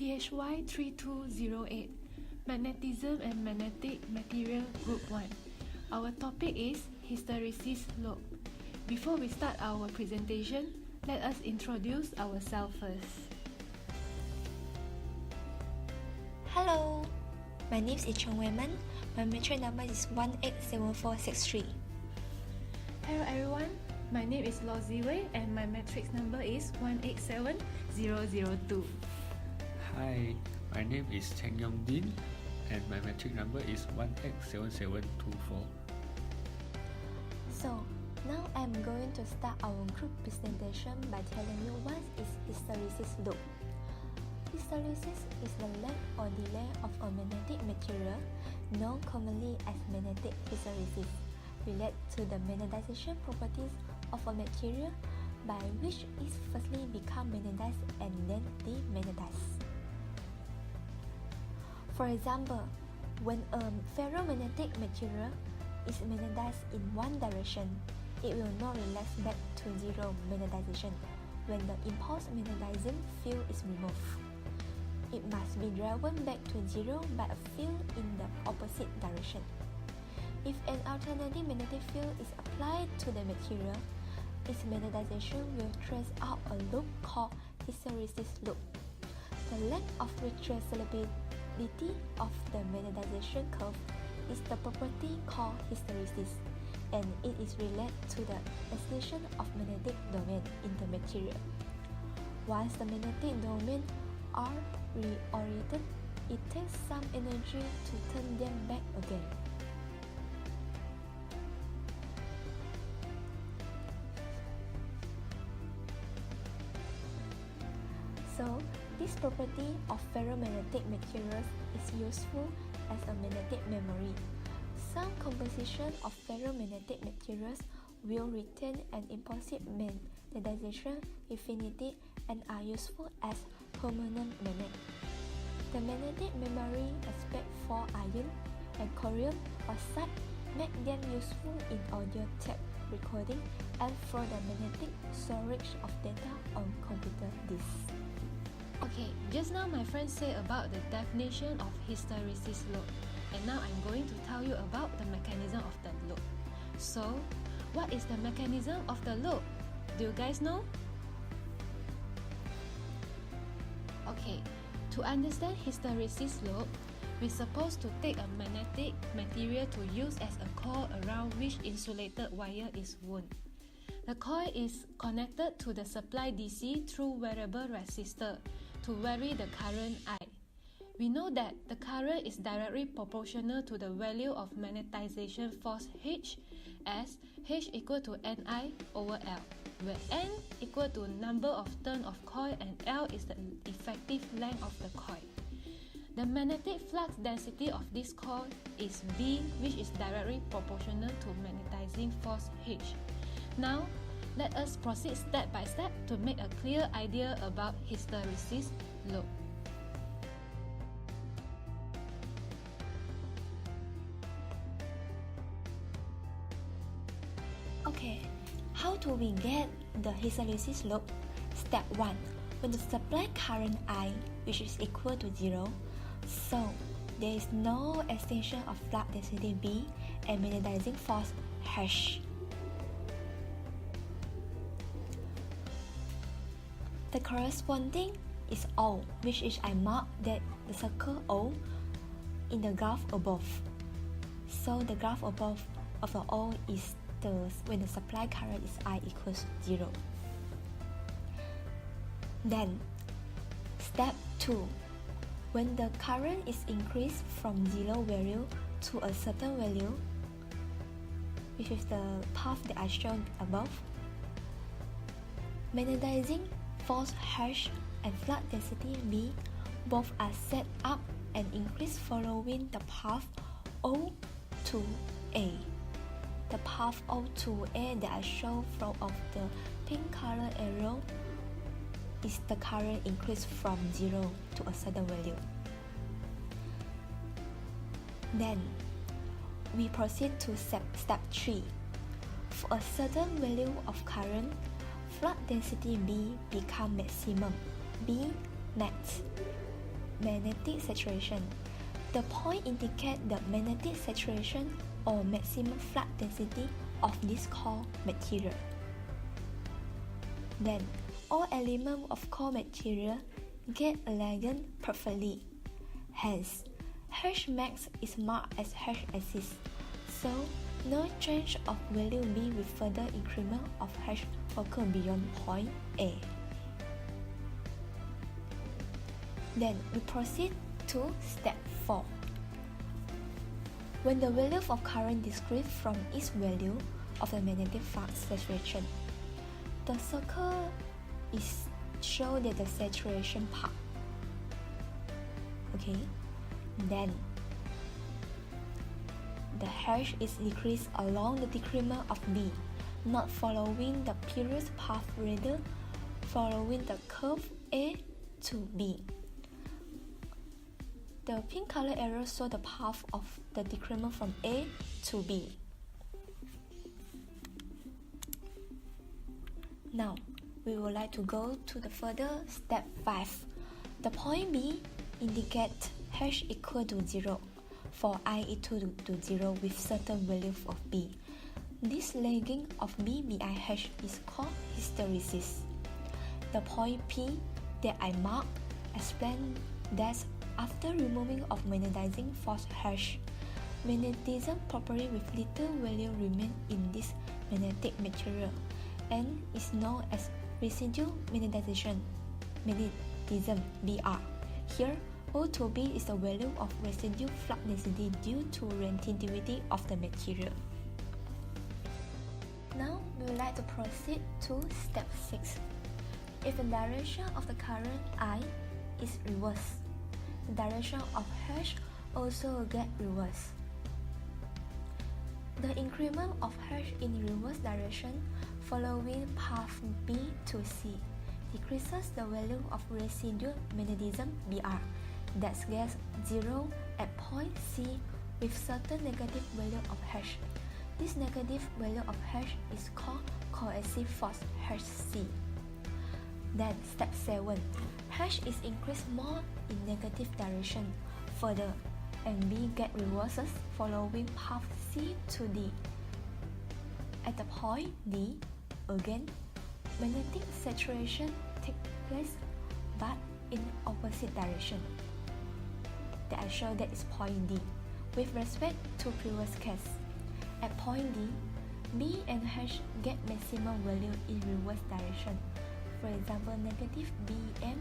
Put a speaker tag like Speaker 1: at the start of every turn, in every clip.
Speaker 1: PHY3208 Magnetism and Magnetic Material Group 1. Our topic is hysteresis loop. Before we start our presentation, let us introduce ourselves first.
Speaker 2: Hello, my name is Cheong. My metric number is 187463.
Speaker 1: Hello everyone, my name is Lo Ziwei and my matrix number is 187002.
Speaker 3: Hi, my name is Cheong and my metric number is 187724.
Speaker 2: So, now I'm going to start our group presentation by telling you what is hysteresis loop. Hysteresis is the length or delay of a magnetic material, known commonly as magnetic hysteresis, relate to the magnetization properties of a material by which it firstly becomes magnetized and then demagnetized. For example, when a ferromagnetic material is magnetized in one direction, it will not relax back to zero magnetization when the impulse magnetizing field is removed. It must be driven back to zero by a field in the opposite direction. If an alternating magnetic field is applied to the material, its magnetization will trace out a loop called hysteresis loop. The length of retraceability of the magnetization curve is the property called hysteresis, and it is related to the extension of magnetic domain in the material. Once the magnetic domain are reoriented, it takes some energy to turn them back again. So, this property of ferromagnetic materials is useful as a magnetic memory. Some composition of ferromagnetic materials will retain an impulsive magnetization infinity and are useful as permanent magnet. The magnetic memory aspect for iron and corium or such make them useful in audio tape recording and for the magnetic storage of data on computer disks.
Speaker 1: Okay, just now my friend said about the definition of hysteresis loop, and now I'm going to tell you about the mechanism of the loop. So, what is the mechanism of the loop? Do you guys know? Okay, to understand hysteresis loop, we're supposed to take a magnetic material to use as a coil around which insulated wire is wound. The coil is connected to the supply DC through variable resistor to vary the current I. We know that the current is directly proportional to the value of magnetization force H, as H equal to Ni over L, where N equal to number of turns of coil and L is the effective length of the coil. The magnetic flux density of this coil is B, which is directly proportional to magnetizing force H. Now, let us proceed step by step to make a clear idea about hysteresis loop.
Speaker 2: Okay, how do we get the hysteresis loop? Step 1. When the supply current I, which is equal to 0, so there is no extension of flux density B and magnetizing force H. The corresponding is O, which is I mark that the circle O in the graph above. So the graph above of the O is when the supply current is I equals 0. Then, step 2. When the current is increased from 0 value to a certain value, which is the path that I shown above, magnetizing force H and flux density B both are set up and increased following the path O to A. The path O to A that I show from of the pink color arrow is the current increase from 0 to a certain value. Then, we proceed to step 3. For a certain value of current, flux density B become maximum, B max. magnetic saturation. The point indicates the magnetic saturation or maximum flux density of this core material. Then, all elements of core material get aligned perfectly. Hence, H max is marked as H axis, so no change of value B with further increment of H occur beyond point A. Then we proceed to step 4. When the value of current decreases from its value of the magnetic flux saturation, the circle is show that the saturation part. Okay, then the H is decreased along the decrement of B, not following the previous path, rather following the curve A to B. The pink color arrow shows the path of the decrement from A to B. Now, we would like to go to the further step 5. The point B indicates H equal to 0 for I equal to 0 with certain value of B. This lagging of BBIH is called hysteresis. The point P that I marked explains that after removing of magnetizing force H, magnetism property with little value remain in this magnetic material and is known as residual magnetism Br. Here, O to B is the value of residual flux density due to resistivity of the material. Now, we would like to proceed to step 6. If the direction of the current I is reversed, the direction of H also get reversed. The increment of H in reverse direction following path B to C decreases the value of residual magnetism Br that gets 0 at point C with certain negative value of H. This negative value of H is called coercive force Hc. Then step 7. H is increased more in negative direction further and B get reverses following path C to D. At the point D, again, magnetic saturation takes place but in opposite direction. That I show that is point D. With respect to previous case, at point D, B and H get maximum value in reverse direction. For example, negative Bm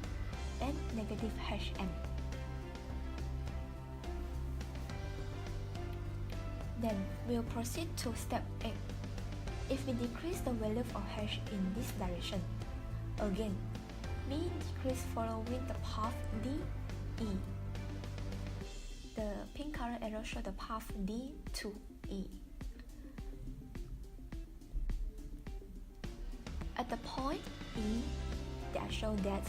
Speaker 2: and negative Hm. Then we'll proceed to step 8. If we decrease the value of H in this direction, again, B decrease following the path D, E. The pink color arrow shows the path D to E. At the point E, that show that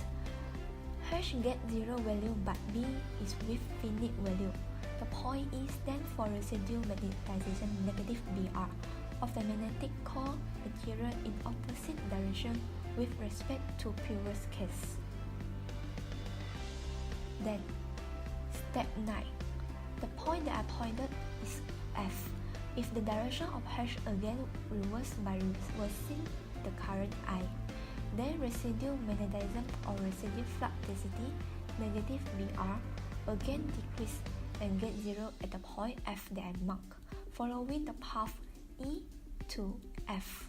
Speaker 2: H get 0 value but B is with finite value. The point E stands for residual magnetization negative Br of the magnetic core material in opposite direction with respect to previous case. Then, step 9. The point that I pointed is F. If the direction of H again reversed by reversing the current I, then residual magnetism or residual flux density negative Br again decrease and get 0 at the point F that I mark, following the path E to F.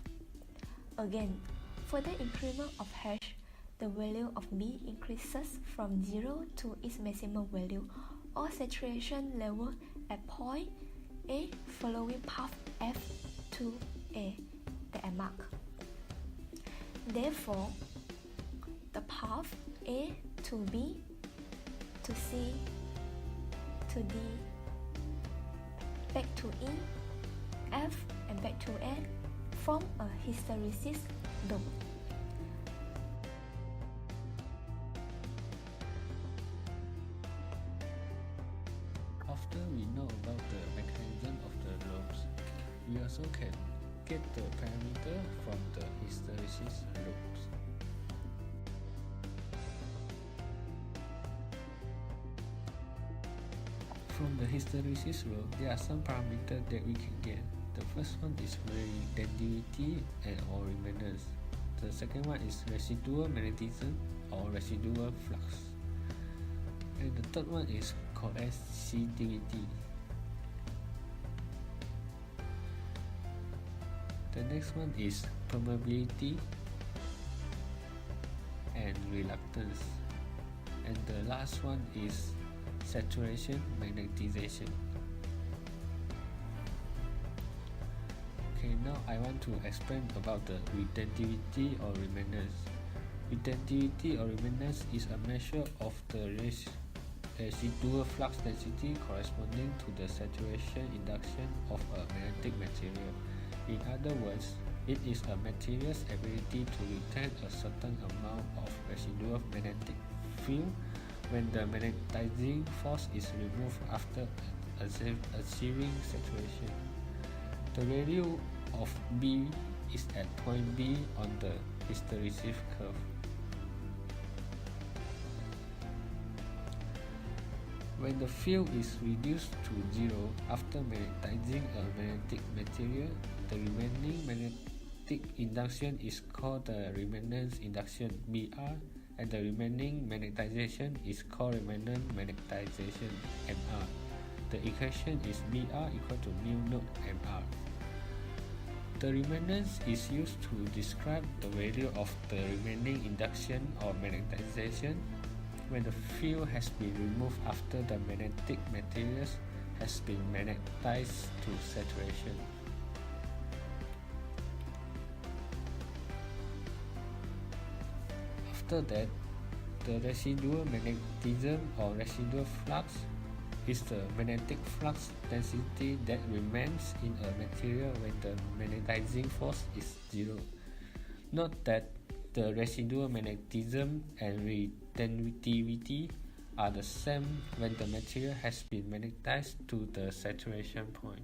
Speaker 2: Again, further increment of H, the value of B increases from 0 to its maximum value or saturation level at point A following path F to A that I mark. Therefore, the path A to B to C to D back to E, F and back to A form a hysteresis loop.
Speaker 3: After we know about the mechanism of the loops, we also can get the parameter from the hysteresis loops. From the hysteresis law, there are some parameters that we can get. The first one is retentivity and or remanence. The second one is residual magnetism or residual flux. And the third one is coercivity. The next one is permeability and reluctance. And the last one is saturation magnetization. Okay, now I want to explain about the retentivity or remanence. Retentivity or remanence is a measure of the residual flux density corresponding to the saturation induction of a magnetic material. In other words, it is a material's ability to retain a certain amount of residual magnetic field when the magnetizing force is removed after achieving saturation. The value of B is at point B on the hysteresis curve. When the field is reduced to zero after magnetizing a magnetic material, the remaining magnetic induction is called the remanence induction BR, and the remaining magnetization is called remanent magnetization MR. The equation is BR equal to mu naught MR. The remanence is used to describe the value of the remaining induction or magnetization when the field has been removed after the magnetic materials has been magnetized to saturation. After that, the residual magnetism or residual flux is the magnetic flux density that remains in a material when the magnetizing force is zero. Note that the residual magnetism and retentivity are the same when the material has been magnetized to the saturation point.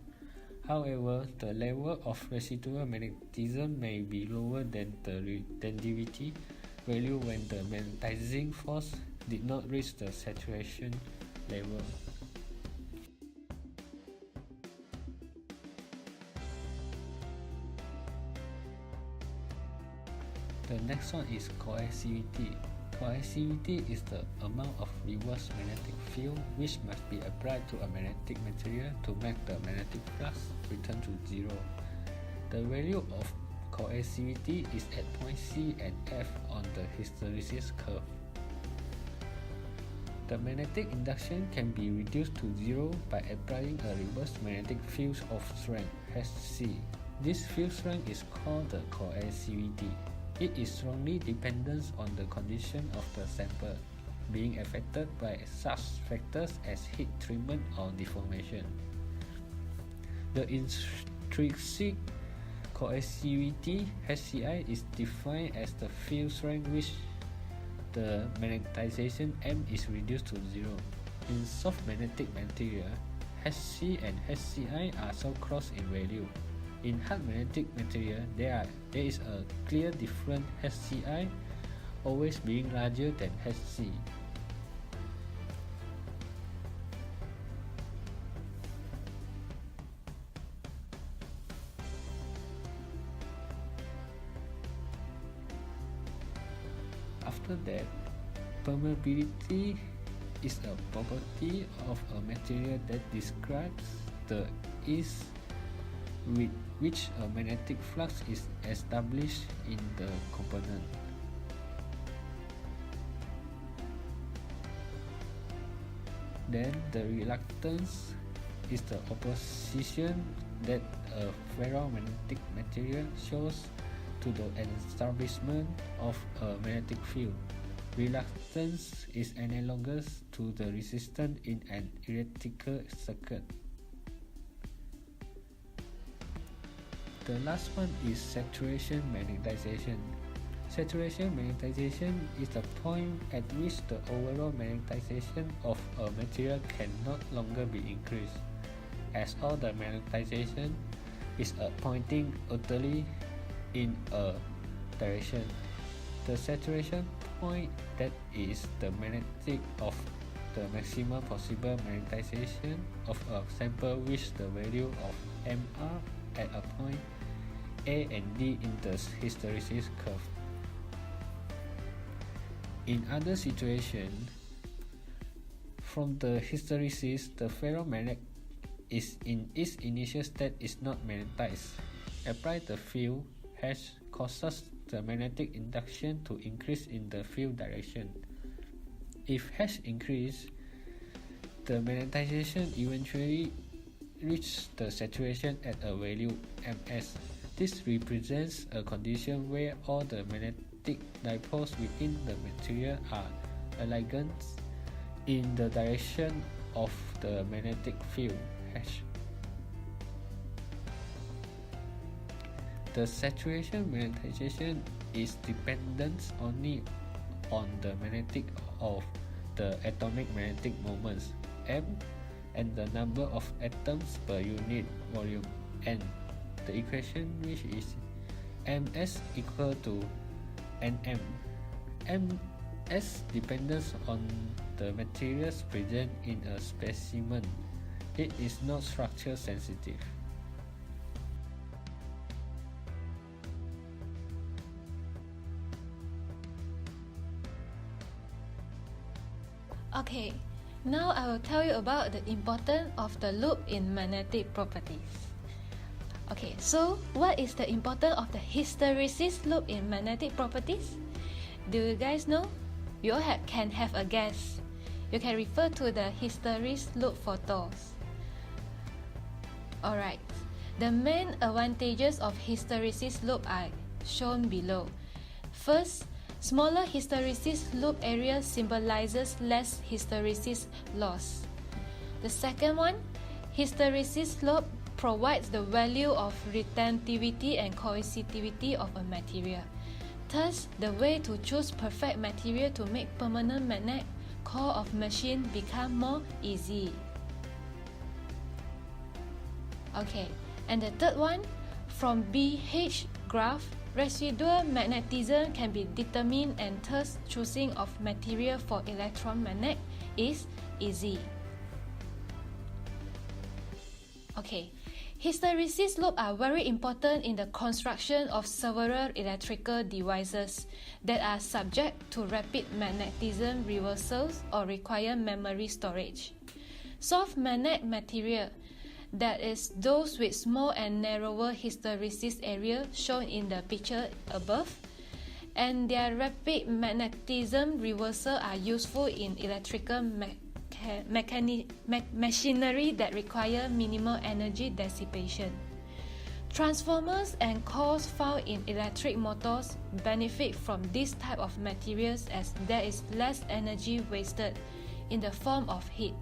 Speaker 3: However, the level of residual magnetism may be lower than the retentivity value when the magnetizing force did not reach the saturation level. The next one is coercivity. Coercivity is the amount of reverse magnetic field which must be applied to a magnetic material to make the magnetic flux return to zero. The value of coercivity is at point C and F on the hysteresis curve. The magnetic induction can be reduced to zero by applying a reverse magnetic field of strength Hc. This field strength is called the coercivity. It is strongly dependent on the condition of the sample, being affected by such factors as heat treatment or deformation. The intrinsic coercivity Hci is defined as the field strength which the magnetization M is reduced to zero. In soft magnetic material, Hc and Hci are so close in value. In hard magnetic material, there is a clear difference, Hci always being larger than Hc. After that, permeability is a property of a material that describes the ease with which a magnetic flux is established in the component. Then the reluctance is the opposition that a ferromagnetic material shows to the establishment of a magnetic field. Reluctance is analogous to the resistance in an electrical circuit. The last one is saturation magnetization. Saturation magnetization is the point at which the overall magnetization of a material can no longer be increased, as all the magnetization is pointing utterly in a direction. The saturation point, that is the magnetic of the maximum possible magnetization of a sample with the value of MR at a point A and D in the hysteresis curve. In other situations, from the hysteresis, the ferromagnet is in its initial state is not magnetized. Apply the field H causes the magnetic induction to increase in the field direction. If H increases, the magnetization eventually reaches the saturation at a value Ms. This represents a condition where all the magnetic dipoles within the material are aligned in the direction of the magnetic field H. The saturation magnetization is dependent only on the magnetic of the atomic magnetic moments M and the number of atoms per unit volume N. The equation which is Ms equal to Nm. Ms depends on the materials present in a specimen. It is not structure sensitive.
Speaker 1: Okay, now I will tell you about the importance of the loop in magnetic properties. Okay, so what is the importance of the hysteresis loop in magnetic properties? Do you guys know? You all can have a guess. You can refer to the hysteresis loop photos. Alright, the main advantages of hysteresis loop are shown below. First, smaller hysteresis loop area symbolizes less hysteresis loss. The second one, hysteresis loop provides the value of retentivity and coercitivity of a material. Thus, the way to choose perfect material to make permanent magnet core of machine become more easy. Okay, and the third one, from BH graph, residual magnetism can be determined and thus choosing of material for electron magnet is easy. Okay, hysteresis loops are very important in the construction of several electrical devices that are subject to rapid magnetism reversals or require memory storage. Soft magnet material, that is those with small and narrower hysteresis area shown in the picture above, and their rapid magnetism reversal are useful in electrical machinery that require minimal energy dissipation. Transformers and cores found in electric motors benefit from this type of materials as there is less energy wasted in the form of heat.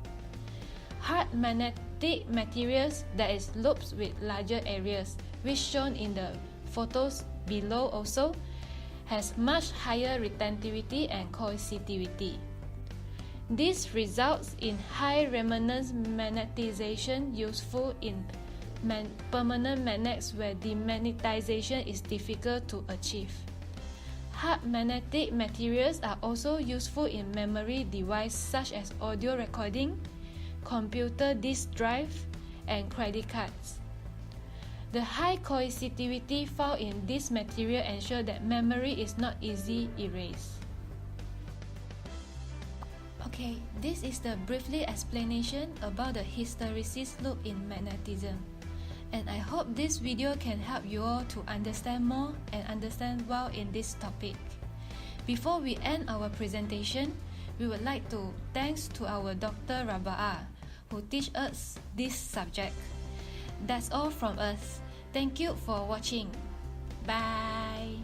Speaker 1: Hard magnetic materials, that is loops with larger areas, which shown in the photos below also, has much higher retentivity and coercitivity. This results in high remanence magnetization useful in permanent magnets where demagnetization is difficult to achieve. Hard magnetic materials are also useful in memory devices such as audio recording, computer disk drive, and credit cards. The high coercitivity found in this material ensure that memory is not easily erased. Okay, this is the briefly explanation about the hysteresis loop in magnetism. And I hope this video can help you all to understand more and understand well in this topic. Before we end our presentation, we would like to thanks to our Dr. Raba'a who teach us this subject. That's all from us. Thank you for watching. Bye.